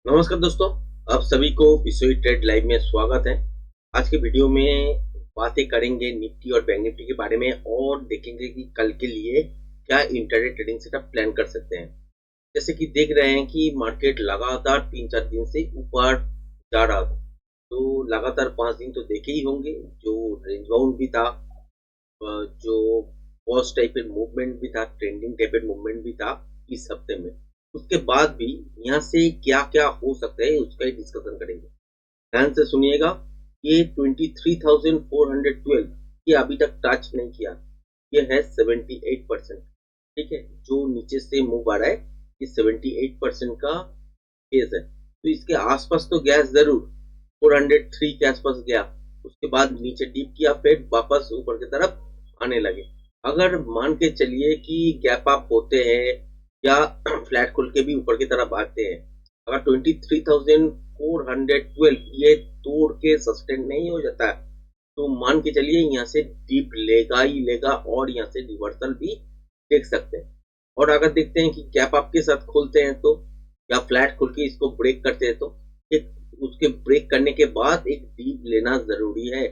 नमस्कार दोस्तों, आप सभी को बिसोई ट्रेड लाइव में स्वागत है। आज के वीडियो में बातें करेंगे निफ्टी और बैंक निफ्टी के बारे में और देखेंगे कि कल के लिए क्या इंट्राडे ट्रेडिंग सेटअप प्लान कर सकते हैं। जैसे कि देख रहे हैं कि मार्केट लगातार 3-4 दिन से ऊपर जा रहा था, तो लगातार 5 दिन तो देखे ही होंगे जो रेंज बाउंड भी था, जो पॉज टाइपेड मूवमेंट भी था, ट्रेंडिंग टाइपेड मूवमेंट भी था इस हफ्ते में। उसके बाद भी यहाँ से क्या-क्या हो सकता है उसका ही डिस्कशन करेंगे। ध्यान से सुनिएगा, ये 23,412 ये अभी तक टच नहीं किया। ये है 78%। ठीक है, जो नीचे से मूव आ रहा है ये 78% का केस है। तो इसके आसपास तो गया जरूर, 403 के आसपास गया, उसके बाद नीचे डिप किया, फिर वापस ऊपर की तरफ आने लगे। अगर मान के चलिए कि गैप अप होते हैं या फ्लैट खोल के भी ऊपर की तरफ आते हैं, अगर 23,412 ये तोड़ के सस्टेन नहीं हो जाता है, तो मान के चलिए यहाँ से डीप लेगा ही लेगा और यहाँ से रिवर्सल भी देख सकते हैं। और अगर देखते हैं कि गैप अप के साथ खोलते हैं तो, या फ्लैट खोल के इसको ब्रेक करते हैं तो एक उसके ब्रेक करने के बाद एक डीप लेना जरूरी है।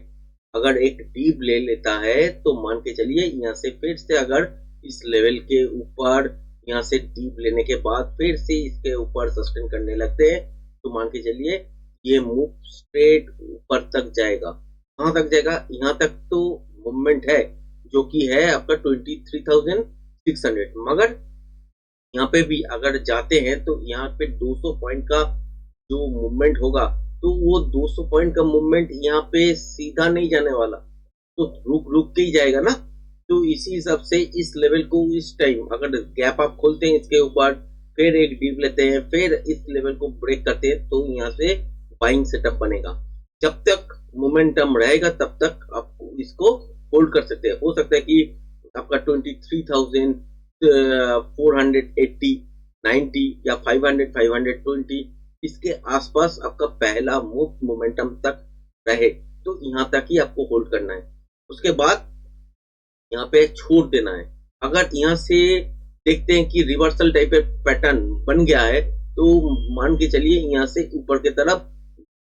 अगर एक डीप ले लेता है तो मान के चलिए यहाँ से फिर से अगर इस लेवल के ऊपर यहाँ से डीप लेने के बाद फिर से इसके ऊपर सस्टेन करने लगते हैं, तो मान के चलिए ये मूव स्ट्रेट ऊपर तक जाएगा। कहाँ तक जाएगा? यहाँ तक तो मूवमेंट है जो कि है आपका 23,600, मगर यहाँ पे भी अगर जाते हैं तो यहाँ पे 200 पॉइंट का जो मूवमेंट होगा, तो वो 200 पॉइंट का मूवमेंट यहाँ पे सीधा नहीं जाने वाला, तो रुक रुक के ही जाएगा ना। तो इसी हिसाब से इस लेवल को इस टाइम अगर गैप आप खोलते हैं इसके ऊपर, फिर एक डीप लेते हैं, फिर इस लेवल को ब्रेक करते हैं, तो यहाँ से बाइंग सेटअप बनेगा। जब तक मोमेंटम रहेगा तब तक आप इसको होल्ड कर सकते हैं। हो सकता है कि आपका 23,480, 90 या 500, 520 इसके आसपास आपका पहला मूव मोमेंटम तक रहे, तो यहाँ तक ही आपको होल्ड करना है। उसके बाद यहाँ पे छोड़ देना है। अगर यहाँ से देखते हैं कि रिवर्सल टाइप पैटर्न बन गया है, तो मान के चलिए यहाँ से ऊपर की तरफ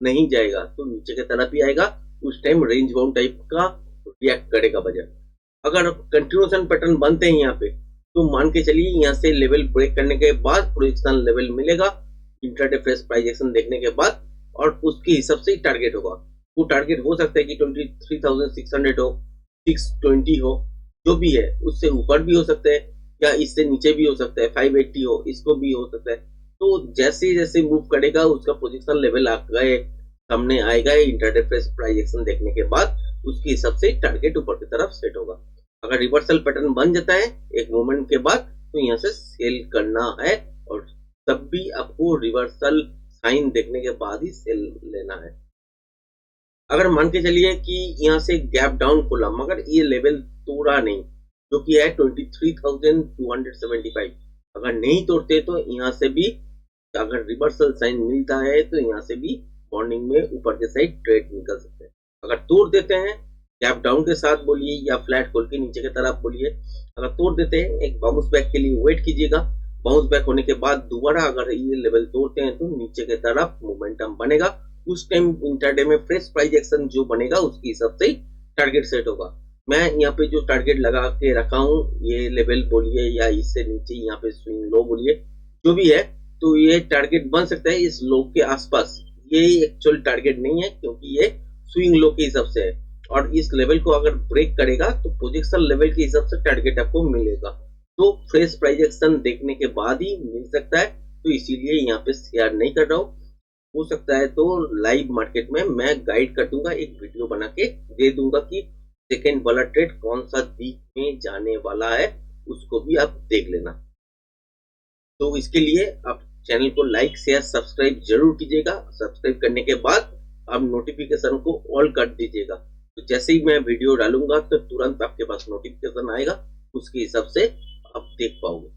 नहीं जाएगा तो नीचे की तरफ ही आएगा। उस टाइम रेंज बाउंड टाइप का रिएक्ट करेगा बाजार। अगर कंटिन्यूएशन पैटर्न बनते हैं यहाँ पे, तो मान के चलिए यहाँ से लेवल ब्रेक करने के बाद प्रोजेक्शन लेवल मिलेगा इंट्राडे फ्रेश प्राइस एक्शन देखने के बाद, और उसके हिसाब से ही टारगेट होगा। वो टारगेट हो सकता है कि 23,600 हो, 620 हो, जो भी है उससे ऊपर भी हो सकता है या इससे नीचे भी हो सकता है, 580 हो, इसको भी हो सकता है। तो जैसे जैसे मूव करेगा उसका पोजीशन लेवल आ गए सामने आएगा इंट्राडे फ्रेश प्राइस एक्शन देखने के बाद, उसके हिसाब से टारगेट ऊपर की तरफ सेट होगा। अगर रिवर्सल पैटर्न बन जाता है एक मोमेंट के बाद, तो यहाँ से सेल करना है, और तब भी आपको रिवर्सल साइन देखने के बाद ही सेल लेना है। अगर मान के चलिए कि यहाँ से गैप डाउन खोला मगर ये लेवल तोड़ा नहीं, जो कि है 23,275, अगर नहीं तोड़ते तो यहाँ से भी अगर रिवर्सल साइन मिलता है तो यहाँ से भी मॉर्निंग में ऊपर के साइड ट्रेड निकल सकते हैं। अगर तोड़ देते हैं गैप डाउन के साथ बोलिए या फ्लैट खोल के नीचे की तरफ बोलिए, अगर तोड़ देते हैं एक बाउंस बैक के लिए वेट कीजिएगा। बाउंस बैक होने के बाद दोबारा अगर ये लेवल तोड़ते हैं तो नीचे की तरफ मोमेंटम बनेगा। उस टाइम इंटरडे में फ्रेश प्राइस एक्शन जो बनेगा उसके हिसाब से टारगेट सेट होगा। मैं यहाँ पे जो टारगेट लगा के रखा हूँ, ये लेवल बोलिए या इससे नीचे यहाँ पे स्विंग लो बोलिए, जो भी है, तो ये टारगेट बन सकता है इस लो के आसपास। ये एक्चुअल टारगेट नहीं है क्योंकि ये स्विंग लो के हिसाब से है, और इस लेवल को अगर ब्रेक करेगा तो पोजिशन लेवल के हिसाब से टारगेट आपको मिलेगा। तो फ्रेश प्राइस एक्शन देखने के बाद ही मिल सकता है, तो इसीलिए यहाँ पे शेयर नहीं कर रहा हूँ। हो सकता है तो लाइव मार्केट में मैं गाइड कर दूंगा, एक वीडियो बना के दे दूंगा कि सेकेंड वाला ट्रेड कौन सा दिख में जाने वाला है, उसको भी आप देख लेना। तो इसके लिए आप चैनल को लाइक शेयर सब्सक्राइब जरूर कीजिएगा। सब्सक्राइब करने के बाद आप नोटिफिकेशन को ऑल कर दीजिएगा, तो जैसे ही मैं वीडियो डालूंगा तो तुरंत आपके पास नोटिफिकेशन आएगा, उसके हिसाब से आप देख पाओगे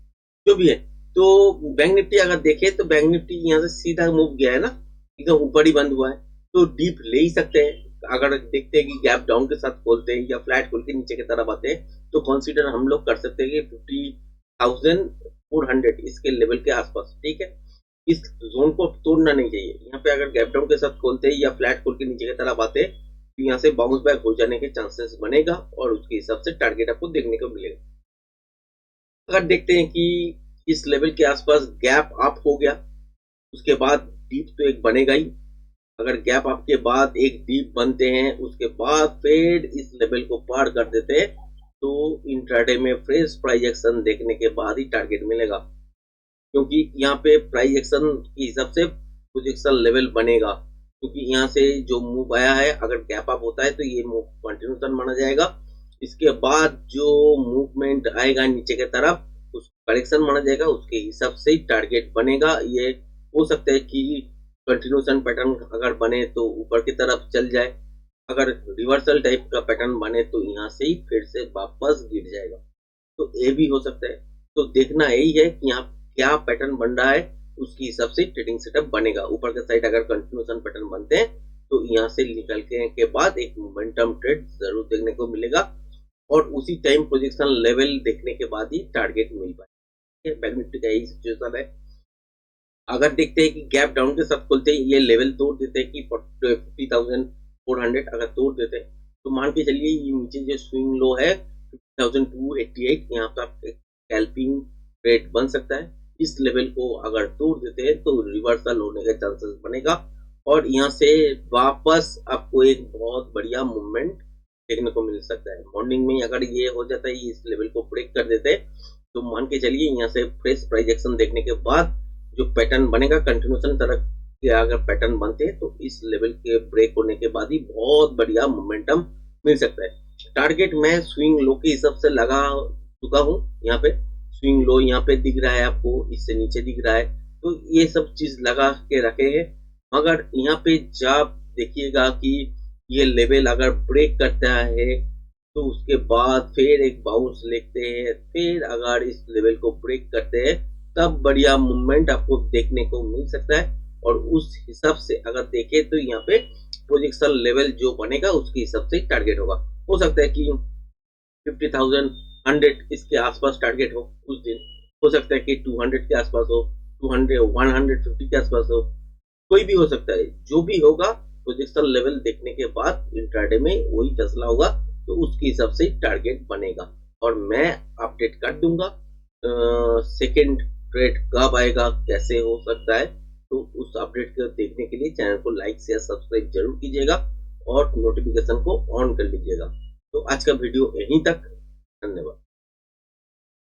जो भी है। तो बैंक निफ्टी अगर देखे तो बैंक निफ्टी यहाँ से सीधा मूव गया है ना, एकदम ऊपर ही बंद हुआ है, तो डीप ले ही सकते हैं। अगर देखते हैं कि गैप डाउन के साथ खोलते हैं या फ्लैट खोल के नीचे की तरफ आते हैं, तो कंसीडर हम लोग कर सकते हैं कि 50,400 इसके लेवल के आसपास। ठीक है, इस जोन को तोड़ना नहीं चाहिए। यहाँ पे अगर गैप डाउन के साथ खोलते हैं या फ्लैट खोल के नीचे की तरफ आते हैं तो यहाँ से बाउंस बैक हो जाने के चांसेस बनेगा और उसके हिसाब से टारगेट आपको देखने को मिलेगा। अगर देखते हैं कि इस लेवल के आसपास गैप अप हो गया, उसके बाद डीप तो एक बनेगा ही। अगर गैप अप के बाद एक डीप बनते हैं, उसके बाद फिर इस लेवल को पार कर देते हैं तो इंट्राडे में फ्रेश प्राइस एक्शन देखने के बाद ही टारगेट मिलेगा, क्योंकि यहाँ पे प्राइस एक्शन के हिसाब से प्रोजेक्शन लेवल बनेगा। क्योंकि यहाँ से जो मूव आया है, अगर गैप अप होता है तो ये मूव कंटिन्यूशन माना जाएगा। इसके बाद जो मूवमेंट आएगा नीचे की तरफ उस करेक्शन माना जाएगा, उसके हिसाब से ही टारगेट बनेगा। ये हो सकता है कि कंटिन्यूशन पैटर्न अगर बने तो ऊपर की तरफ चल जाए, अगर रिवर्सल टाइप का पैटर्न बने तो यहाँ से ही फिर से वापस गिर जाएगा, तो ये भी हो सकता है। तो देखना यही है कि यहाँ क्या पैटर्न बन रहा है, उसके हिसाब से ट्रेडिंग सेटअप बनेगा। ऊपर के साइड अगर कंटिन्यूशन पैटर्न बनते हैं तो यहाँ से निकल के बाद एक मोमेंटम ट्रेड जरूर देखने को मिलेगा और उसी टाइम प्रोजेक्शन लेवल देखने के बाद ही टारगेट मिल पाए। बैंक निफ्टी का यही सिचुएशन है। अगर देखते हैं कि गैप डाउन के साथ खोलते हैं, ये लेवल तोड़ देते हैं कि 50,400 अगर तोड़ देते हैं तो मान के चलिए ये नीचे जो स्विंग लो है 50,288, यहाँ का स्कैल्पिंग रेट बन सकता है। इस लेवल को अगर तोड़ देते हैं तो रिवर्सल होने का चांसेस बनेगा और यहाँ से वापस आपको एक बहुत बढ़िया मूवमेंट देखने को मिल सकता है। मॉर्निंग में अगर ये हो जाता है, इस लेवल को ब्रेक कर देते हैं तो मान के चलिए यहाँ से फ्रेश प्राइस एक्शन देखने के बाद जो पैटर्न बनेगा कंटिन्यूशन तरह के अगर पैटर्न बनते हैं तो इस लेवल के ब्रेक होने के बाद ही बहुत बढ़िया मोमेंटम मिल सकता है। टारगेट मैं स्विंग लो के हिसाब से लगा चुका हूँ। यहाँ पे स्विंग लो यहाँ पे दिख रहा है आपको, इससे नीचे दिख रहा है, तो ये सब चीज लगा के रखे हैं। मगर यहाँ पे जब देखिएगा कि ये लेवल अगर ब्रेक करता है तो उसके बाद फिर एक बाउंस लेते हैं, फिर अगर इस लेवल को ब्रेक करते हैं तब बढ़िया मूवमेंट आपको देखने को मिल सकता है। और उस हिसाब से अगर देखें तो यहाँ पे प्रोजेक्शन लेवल जो बनेगा उसके हिसाब से टारगेट होगा। हो सकता है कि 50,100 इसके आसपास टारगेट हो उस दिन, हो सकता है कि 200 के आसपास हो, 200 150 के आसपास हो, कोई भी हो सकता है। जो भी होगा प्रोजेक्शन लेवल देखने के बाद इंट्राडे में वही फैसला होगा, तो उसके हिसाब से टारगेट बनेगा और मैं अपडेट कर दूंगा सेकेंड ट्रेड कब आएगा, कैसे हो सकता है। तो उस अपडेट को देखने के लिए चैनल को लाइक शेयर सब्सक्राइब जरूर कीजिएगा और नोटिफिकेशन को ऑन कर लीजिएगा। तो आज का वीडियो यहीं तक, धन्यवाद।